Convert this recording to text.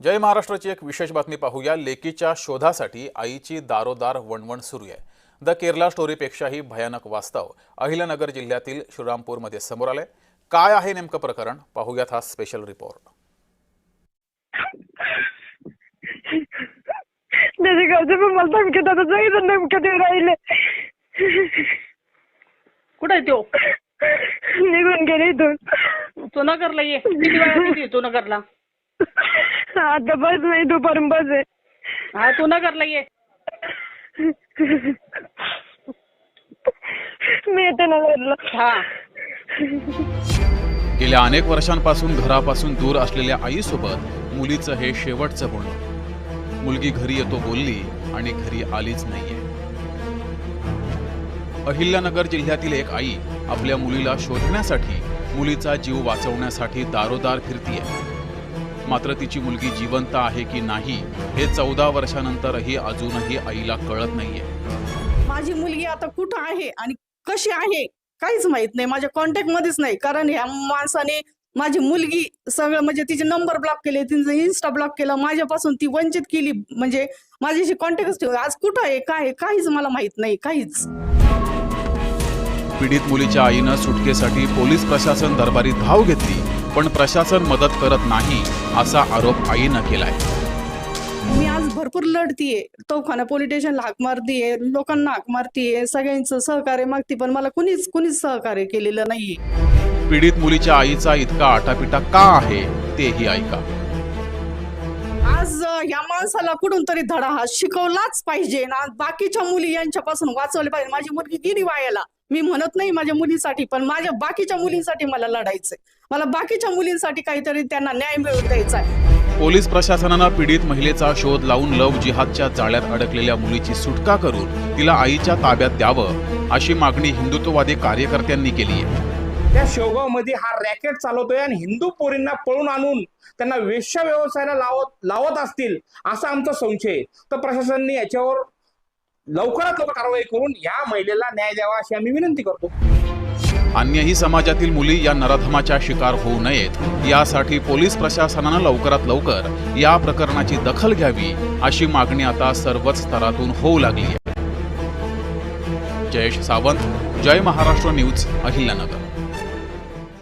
जय महाराष्ट्राची एक विशेष बातमी पाहूया। लेकीच्या शोधासाठी आईची दारोदार वणवण सुरू आहे। द केरला स्टोरीपेक्षाही भयानक वास्तव अहिल्यानगर जिल्ह्यातील श्रीरामपूरमध्ये समोर आले। काय आहे नेमकं प्रकरण पाहूयात हा स्पेशल रिपोर्ट। त्याचे गावचे पण मला धमकी आता जायचं नेमकं ते राहिले। कुठे तो निघून गेले इथून। तो नगरला ये। किती वेळा किती तो नगरला? आता बस नाही दुपारून बस आहे। हा तू नगरला ये। मी येते नगरला। हा गेल्या अनेक वर्षांपासून घरापासून दूर असलेल्या आईसोबत मुलीचं हे शेवटचं बोलणं। मुलगी घरी येतो बोलली आणि घरी आलीच नाहीये। अहिल्यानगर जिल्ह्यातील एक आई आपल्या मुलीला शोधण्यासाठी मुलीचा जीव वाचवण्यासाठी दारोदार फिरतीये। मात्र तिची मुलगी जिवंत आहे की नाही हे 14 वर्षांनंतरही अजूनही आईला कळत नाहीये। माझी मुलगी आता कुठं आहे आणि कशी आहे काहीच माहित नाही। माझ्या कॉन्टॅक्ट मध्येच नाही, कारण ह्या माणसाने माझी मुलगी सगळं म्हणजे तिचे नंबर ब्लॉक केले, तिचं इन्स्टा ब्लॉक केलं, माझ्यापासून ती वंचित केली। म्हणजे माझ्याशी कॉन्टॅक्टच ठेवला। आज कुठं आहे काय काहीच मला माहित नाही काहीच। पीडित मुलीच्या आईनं सुटकेसाठी पोलीस प्रशासन दरबारी धाव घेतली, पण प्रशासन मदत करत नाही असा आरोप आईनं केलाय। मी आज भरपूर लढतीये, तोफखाना पोलीस स्टेशनला हाक मारतीये, लोकांना हाक मारतीये, सगळ्यांचं सहकार्य मागते, पण मला कुणीच सहकार्य केलेलं नाहीये। पीडित मुलीच्या आईचा इतका आटापिटा का आहे तेही ऐका। आज या माणसाला कुठून तरी धडा हा शिकवलाच पाहिजे ना। बाकीच्या मुली यांच्यापासून वाचवले पाहिजे। माझी मुलगी गेली वायाला, मी म्हणत नाही माझ्या मुलीसाठी, पण माझ्या बाकीच्या मुलींसाठी मला लढायचंय। मला बाकीच्या मुलींसाठी काहीतरी त्यांना न्याय मिळवून द्यायचा आहे। पोलीस प्रशासनानं पीडित महिलेचा शोध लावून लव्ह जिहादच्या जाळ्यात अडकलेल्या मुलीची सुटका करून तिला आईच्या ताब्यात द्यावं अशी मागणी हिंदुत्ववादी कार्यकर्त्यांनी केली आहे। त्या शेवगावमध्ये हा रॅकेट चालवतोय आणि हिंदू पोरींना पळून आणून त्यांना वेश्या व्यवसायाला लावत असतील असा आमचा संशय आहे। तर प्रशासनाने याच्यावर लवकरात लवकर कारवाई करून या महिलेला न्याय द्यावा अशी आम्ही विनंती करतो। अन्यही समाजातील मुली या नराधमाच्या शिकार होऊ नयेत यासाठी पोलीस प्रशासनानं लवकरात लवकर या प्रकरणाची दखल घ्यावी अशी मागणी आता सर्वच स्तरातून होऊ लागली आहे। जयेश सावंत, जय महाराष्ट्र न्यूज, अहिल्यानगर।